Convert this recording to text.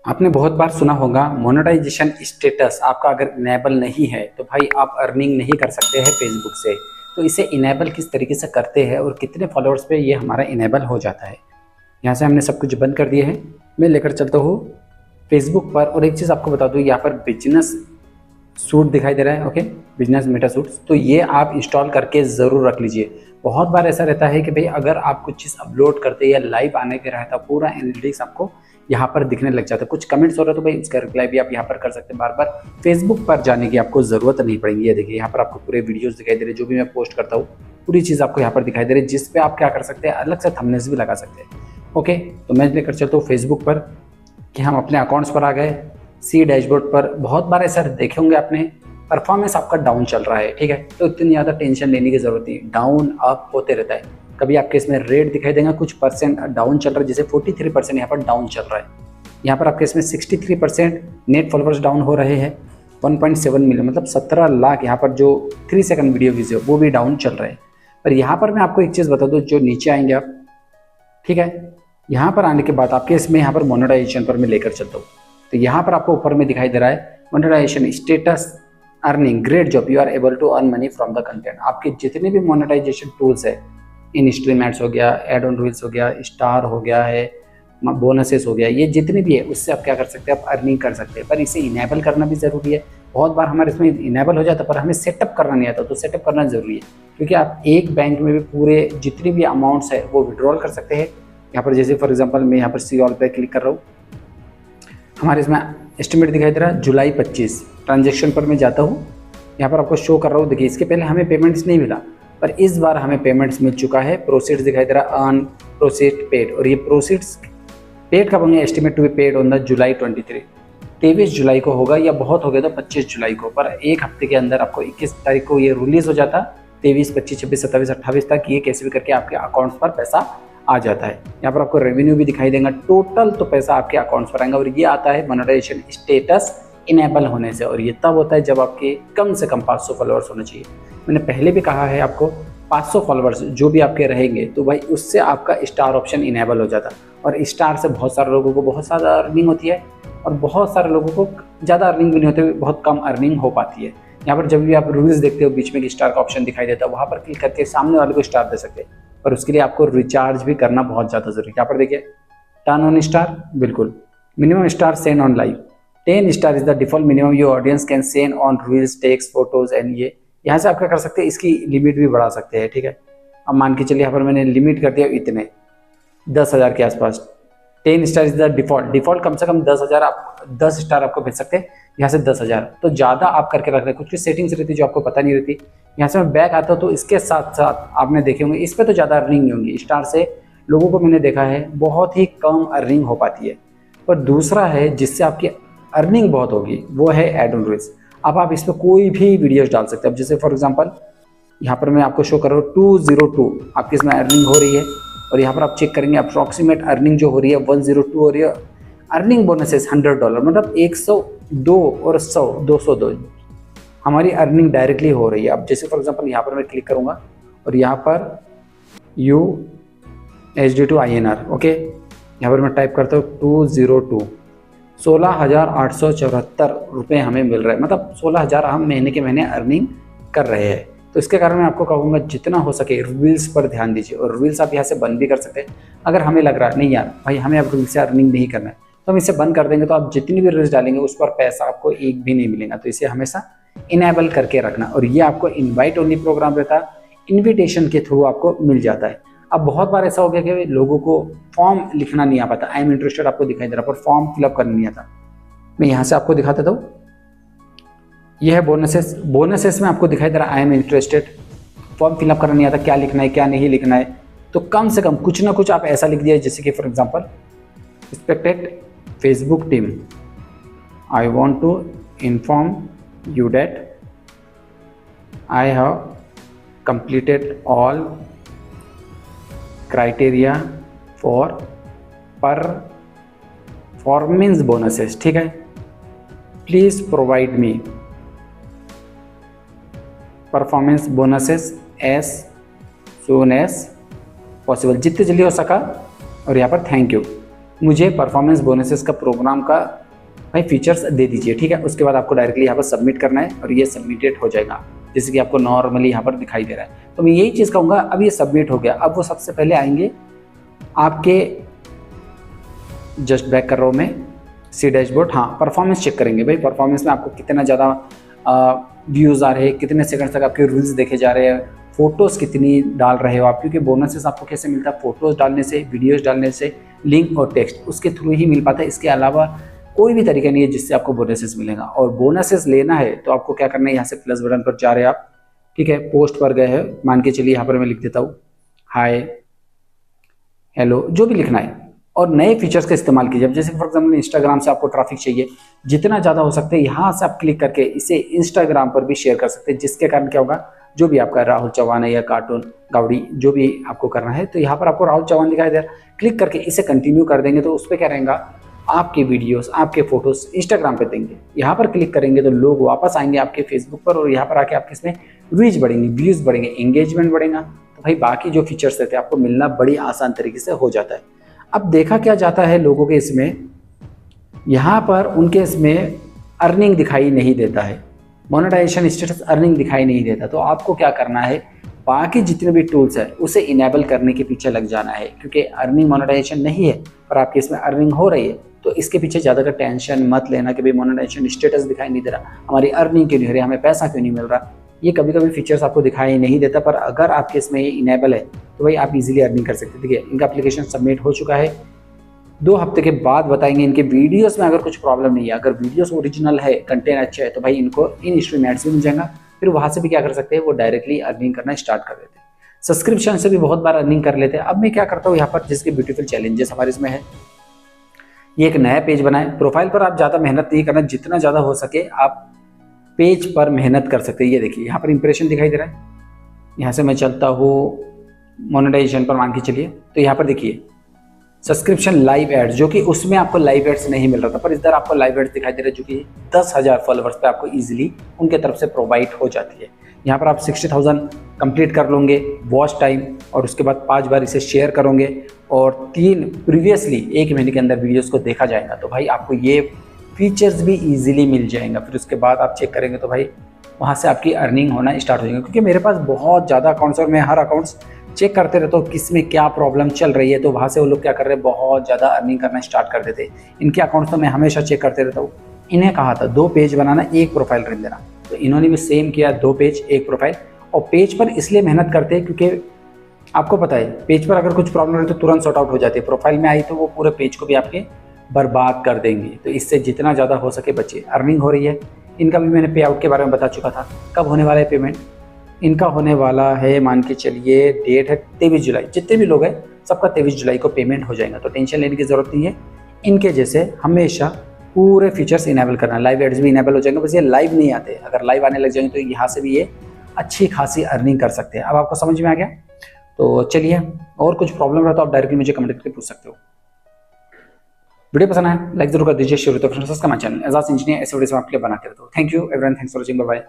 आपने बहुत बार सुना होगा मोनेटाइजेशन स्टेटस आपका अगर इनेबल नहीं है तो भाई आप अर्निंग नहीं कर सकते हैं फेसबुक से। तो इसे इनेबल किस तरीके से करते हैं और कितने फॉलोअर्स पे ये हमारा इनेबल हो जाता है। यहाँ से हमने सब कुछ बंद कर दिया है। मैं लेकर चलता हूँ फेसबुक पर और एक चीज़ आपको बता दूँ, यहाँ पर बिजनेस सूट दिखाई दे रहा है। ओके, बिजनेस मेटा सूट्स, तो ये आप इंस्टॉल करके ज़रूर रख लीजिए। बहुत बार ऐसा रहता है कि भाई अगर आप कुछ चीज़ अपलोड करते या लाइव आने के रहता पूरा एनालिटिक्स आपको यहाँ पर दिखने लग जाता है। कुछ कमेंट्स हो रहा है तो भाई उसका रिप्लाई भी आप यहाँ पर कर सकते हैं। बार बार फेसबुक पर जाने की आपको ज़रूरत नहीं पड़ेगी। ये देखिए यहाँ पर आपको पूरे वीडियोस दिखाई दे रहे हैं, जो भी मैं पोस्ट करता हूँ पूरी चीज़ आपको यहाँ पर दिखाई दे रही है, जिस पे आप क्या कर सकते हैं, अलग से थंबनेल्स भी लगा सकते हैं। ओके, तो मैं लेकर चलता हूँ फेसबुक पर कि हम अपने अकाउंट्स पर आ गए। सी डैशबोर्ड पर बहुत बार ऐसा देखे होंगे आपने, परफॉर्मेंस आपका डाउन चल रहा है, ठीक है, तो इतनी ज़्यादा टेंशन लेने की जरूरत नहीं, डाउन अप होते रहता है। कभी आपके इसमें रेट दिखाई देगा, कुछ परसेंट डाउन चल रहा है, जैसे 43% यहाँ पर डाउन चल रहा है। यहाँ पर आपके इसमें 63% नेट फॉलोअर्स डाउन हो रहे हैं। 1.7 मिलियन मतलब 17 लाख यहाँ पर जो 3 सेकंड वीडियो व्यूज है वो भी डाउन चल रहे हैं। पर यहाँ पर मैं आपको एक चीज़ बता दूँ, जो नीचे आएंगे आप, ठीक है, यहाँ पर आने के बाद आपके इसमें यहाँ पर मोनेटाइजेशन पर मैं लेकर चलता हूँ। तो यहाँ पर आपको ऊपर में दिखाई दे रहा है monetization status earning, great job, you are able to earn money from the content. आपके जितने भी मोनेटाइजेशन टूल्स है, इन स्ट्रीम एड्स हो गया, एड ऑन रील्स हो गया, स्टार हो गया है, बोनसेस हो गया, ये जितने भी है उससे आप क्या कर सकते हैं, आप अर्निंग कर सकते हैं। पर इसे इनेबल करना भी ज़रूरी है। बहुत बार हमारे इसमें इनेबल हो जाता है पर हमें सेटअप करना नहीं आता, तो सेटअप करना ज़रूरी है, क्योंकि आप एक बैंक में भी पूरे जितने भी अमाउंट्स है वो विड्रॉल कर सकते हैं। यहाँ पर जैसे फॉर एग्जांपल मैं यहाँ पर सी ऑल पे क्लिक कर रहा हूँ, हमारे इसमें एस्टिमेट दिखाई दे रहा है जुलाई 25। ट्रांजेक्शन पर मैं जाता हूँ, यहाँ पर आपको शो कर रहा हूँ। देखिए इसके पहले हमें पेमेंट्स नहीं मिला, पर इस बार हमें पेमेंट्स मिल चुका है। प्रोसीड्स दिखाई दे रहा है, अर्न, प्रोसीड, पेड, और ये प्रोसीड्स पेड कब होंगे, estimate to be paid on the July 23, 23 जुलाई को होगा, या बहुत हो गया तो 25 जुलाई को। पर एक हफ्ते के अंदर आपको 21 तारीख को ये रिलीज हो जाता, 23, 25, 26, 27, 28 तक ये कैसे भी करके आपके अकाउंट्स पर पैसा आ जाता है। यहाँ पर आपको रेवेन्यू भी दिखाई देगा, टोटल तो पैसा आपके अकाउंट्स पर आएगा। और ये आता है मोनेटाइजेशन स्टेटस इनेबल होने से, और ये तब होता है जब आपके कम से कम 500 फॉलोअर्स होने चाहिए। मैंने पहले भी कहा है आपको, 500 फॉलोअर्स जो भी आपके रहेंगे तो भाई उससे आपका स्टार ऑप्शन इनेबल हो जाता, और स्टार से बहुत सारे लोगों को बहुत ज़्यादा अर्निंग होती है, और बहुत सारे लोगों को ज़्यादा अर्निंग भी नहीं होती, बहुत कम अर्निंग हो पाती है। यहाँ पर जब भी आप रिव्यूज़ देखते हो बीच में स्टार का ऑप्शन दिखाई देता है, वहाँ पर क्लिक करके सामने वाले को स्टार दे सकते हैं, पर उसके लिए आपको रिचार्ज भी करना बहुत ज़्यादा जरूरी है। यहाँ पर देखिए टर्न ऑन स्टार, बिल्कुल minimum star send on live, 10 star is the default minimum your audience can send on reels, text, photos and ये यहाँ से आप क्या कर सकते हैं, इसकी लिमिट भी बढ़ा सकते हैं, ठीक है। अब मान के चलिए यहाँ पर मैंने लिमिट कर दिया इतने 10,000 के आसपास। 10 स्टार इज द डिफॉल्ट कम से कम 10,000 आप 10 स्टार आपको भेज सकते हैं, यहाँ से 10,000। तो ज़्यादा आप करके रख रहे हैं, कुछ सेटिंग्स रहती है जो आपको पता नहीं रहती। यहाँ से मैं बैक आता हूँ तो इसके साथ साथ आपने देखे होंगे इस पर तो ज़्यादा अर्निंग नहीं होंगी। स्टार से लोगों को मैंने देखा है बहुत ही कम अर्निंग हो पाती है। पर दूसरा है जिससे आपकी अर्निंग बहुत होगी, वो है एड ऑन रील्स। अब आप इस पर कोई भी वीडियोज डाल सकते हैं। अब जैसे फॉर एग्जांपल यहाँ पर मैं आपको शो कर रहा हूँ 202 आपकी इसमें अर्निंग हो रही है, और यहाँ पर आप चेक करेंगे अप्रॉक्सीमेट अर्निंग जो हो रही है 102 हो रही है। अर्निंग बोनसेस $100 मतलब 102 और 100 202 हमारी अर्निंग डायरेक्टली हो रही है। अब जैसे फॉर एग्जांपल यहाँ पर मैं क्लिक करूँगा और यहाँ पर USD to INR, ओके, यहाँ पर मैं टाइप करता हूँ 202, 16,874 रुपये हमें मिल रहा है, मतलब 16,000 हम महीने के महीने अर्निंग कर रहे हैं। तो इसके कारण मैं आपको कहूँगा जितना हो सके रील्स पर ध्यान दीजिए, और रील्स आप यहाँ से बंद भी कर सकते हैं। अगर हमें लग रहा है नहीं यार भाई हमें अब रील्स से अर्निंग नहीं करना है, तो हम इसे बंद कर देंगे, तो आप जितनी भी रील्स डालेंगे उस पर पैसा आपको एक भी नहीं मिलेगा। तो इसे हमेशा इनेबल करके रखना। और ये आपको इन्वाइट ओनली प्रोग्राम रहता है, इन्विटेशन के थ्रू आपको मिल जाता है। अब बहुत बार ऐसा हो गया कि लोगों को फॉर्म लिखना नहीं आ पाता, आई एम इंटरेस्टेड आपको दिखाई दे रहा, पर फॉर्म फिलअप करना नहीं आता। मैं यहाँ से आपको दिखा देता हूँ, यह है बोनसेस। बोनसेस में आपको दिखाई दे रहा I am interested, form fill up करना नहीं आता, क्या लिखना है क्या नहीं लिखना है। तो कम से कम कुछ ना कुछ आप ऐसा लिख दिया, जैसे कि for example respected Facebook team, I want to inform you that I have completed all criteria for performance bonuses, ठीक है, please provide me performance bonuses as soon as possible, जितने जल्दी हो सका। और यहाँ पर थैंक यू मुझे परफॉर्मेंस बोनसेस का प्रोग्राम का भाई फीचर्स दे दीजिए, ठीक है। उसके बाद आपको डायरेक्टली यहाँ पर सबमिट करना है और ये सबमिटेड हो जाएगा, जैसे कि आपको नॉर्मली यहाँ पर दिखाई दे रहा है। तो मैं यही चीज़ कहूँगा, अब ये सबमिट हो गया। अब वो सबसे पहले आएंगे आपके, जस्ट बैक कर रहा हूँ मैं, सी डैशबोर्ड, हाँ परफॉर्मेंस चेक करेंगे भाई। परफॉर्मेंस में आपको कितना ज़्यादा व्यूज़ आ रहे हैं, कितने सेकंड तक आपके रील्स देखे जा रहे हैं, फोटोज़ कितनी डाल रहे हो आप, क्योंकि बोनसेस आपको कैसे मिलता है, फोटोज़ डालने से, वीडियोज़ डालने से, लिंक और टेक्स्ट उसके थ्रू ही मिल पाता है। इसके अलावा कोई भी तरीका नहीं है जिससे आपको बोनसेस मिलेगा। और बोनसेस लेना है तो आपको क्या करना है, यहाँ से प्लस बटन पर जा रहे हैं आप, ठीक है। पोस्ट पर गए हैं, मान के चलिए यहाँ पर मैं लिख देता हूँ हाय, हेलो, जो भी लिखना है, और नए फीचर्स का इस्तेमाल कीजिए। अब जैसे फॉर एग्जाम्पल इंस्टाग्राम से आपको ट्रैफिक चाहिए, जितना ज़्यादा हो सकता है यहाँ से आप क्लिक करके इसे इंस्टाग्राम पर भी शेयर कर सकते हैं, जिसके कारण क्या होगा, जो भी आपका राहुल चौहान है या कार्टून गाउडी जो भी आपको करना है, तो यहाँ पर आपको राहुल चौहान दिखाई दे रहा है, क्लिक करके इसे कंटिन्यू कर देंगे तो उस पर क्या रहेगा, आपके वीडियोस, आपके फोटोज इंस्टाग्राम पे देंगे। यहाँ पर क्लिक करेंगे तो लोग वापस आएंगे आपके फेसबुक पर, और यहाँ पर आके आपके इसमें रीच बढ़ेंगे, व्यूज़ बढ़ेंगे, एंगेजमेंट बढ़ेगा। तो भाई बाकी जो फीचर्स रहते हैं आपको मिलना बड़ी आसान तरीके से हो जाता है। अब देखा क्या जाता है लोगों के इसमें, यहाँ पर उनके इसमें अर्निंग दिखाई नहीं देता है, मोनेटाइजेशन स्टेटस अर्निंग दिखाई नहीं देता। तो आपको क्या करना है, बाकी जितने भी टूल्स है उसे इनेबल करने के पीछे लग जाना है, क्योंकि अर्निंग मोनेटाइजेशन नहीं है पर आपके इसमें अर्निंग हो रही है। तो इसके पीछे ज़्यादा टेंशन मत लेना कि भाई मोनेटाइजेशन स्टेटस दिखाई नहीं दे रहा, हमारी अर्निंग क्यों नहीं हो रही, हमें पैसा क्यों नहीं मिल रहा। ये कभी कभी फीचर्स आपको दिखाई नहीं देता, पर अगर आपके इसमें ये इनेबल है तो भाई आप इजीली अर्निंग कर सकते हैं। देखिए इनका एप्लीकेशन सबमिट हो चुका है, 2 हफ्ते के बाद बताएंगे। इनके वीडियोस में अगर कुछ प्रॉब्लम नहीं है, अगर वीडियोस ओरिजिनल है, कंटेंट अच्छा है, तो भाई इनको इन स्ट्रीम एड्स भी मिल जाएगा। फिर वहाँ से भी क्या कर सकते हैं, वो डायरेक्टली अर्निंग करना स्टार्ट कर देते हैं। सब्सक्रिप्शन से भी बहुत बार अर्निंग कर लेते हैं। अब मैं क्या करता हूँ यहाँ पर, जिसके ब्यूटीफुल चैलेंजेस हमारे इसमें है, ये एक नया पेज बनाए। प्रोफाइल पर आप ज़्यादा मेहनत नहीं करना, जितना ज़्यादा हो सके आप पेज पर मेहनत कर सकते हैं। ये देखिए यहाँ पर इंप्रेशन दिखाई दे रहा है, यहाँ से मैं चलता हूँ मोनेटाइजेशन पर, मान के चलिए, तो यहाँ पर देखिए सब्सक्रिप्शन लाइव एड्स, जो कि उसमें आपको लाइव एड्स नहीं मिल रहा था, पर इधर आपको लाइव एड्स दिखाई दे रहा है, जो कि 10,000 फॉलोवर्स पे आपको इजीली उनके तरफ से प्रोवाइड हो जाती है। यहाँ पर आप 60,000 कंप्लीट कर लोगे वॉच टाइम, और उसके बाद 5 बार इसे शेयर करोगे, और 3 प्रीवियसली 1 महीने के अंदर वीडियोस को देखा जाएगा, तो भाई आपको ये फीचर्स भी इजीली मिल जाएगा। फिर उसके बाद आप चेक करेंगे तो भाई वहाँ से आपकी अर्निंग होना स्टार्ट हो जाएगी। क्योंकि मेरे पास बहुत ज़्यादा अकाउंट्स, और मैं हर अकाउंट्स चेक करते रहता हूँ किस में क्या प्रॉब्लम चल रही है, तो वहाँ से वो लोग क्या कर रहे हैं, बहुत ज़्यादा अर्निंग करना स्टार्ट कर देते हैं। इनके अकाउंट्स तो मैं हमेशा चेक करते रहता हूँ। इन्हें कहा था 2 पेज बनाना, 1 प्रोफाइल रख देना, तो इन्होंने भी सेम किया, 2 पेज 1 प्रोफाइल। और पेज पर इसलिए मेहनत करते हैं क्योंकि आपको पता है पेज पर अगर कुछ प्रॉब्लम है तो तुरंत सॉर्ट आउट हो जाती है, प्रोफाइल में आई तो वो पूरे पेज को भी आपके बर्बाद कर देंगे। तो इससे जितना ज़्यादा हो सके बचे। अर्निंग हो रही है, इनका भी मैंने पे आउट के बारे में बता चुका था। कब होने वाला है पेमेंट, इनका होने वाला है, मान के चलिए डेट है 23 जुलाई। जितने भी लोग हैं सबका 23 जुलाई को पेमेंट हो जाएगा, तो टेंशन लेने की ज़रूरत नहीं है। इनके जैसे हमेशा पूरे फीचर्स इनेबल करना, लाइव एड्स भी इनेबल हो जाएंगे, बस ये लाइव नहीं आते। अगर लाइव आने लग जाएंगे तो यहाँ से भी ये अच्छी खासी अर्निंग कर सकते हैं। अब आपको समझ में आ गया? तो चलिए, और कुछ प्रॉब्लम रहा तो आप डायरेक्टली मुझे कमेंट करके पूछ सकते हो। वीडियो पसंद आए लाइक जरूर कर दीजिए, शेयर तो subscribe my channel Ejaz engineer, ऐसे वीडियो मैं आपके लिए बनाते रहता हूँ। Thank you everyone, thanks for watching, bye bye.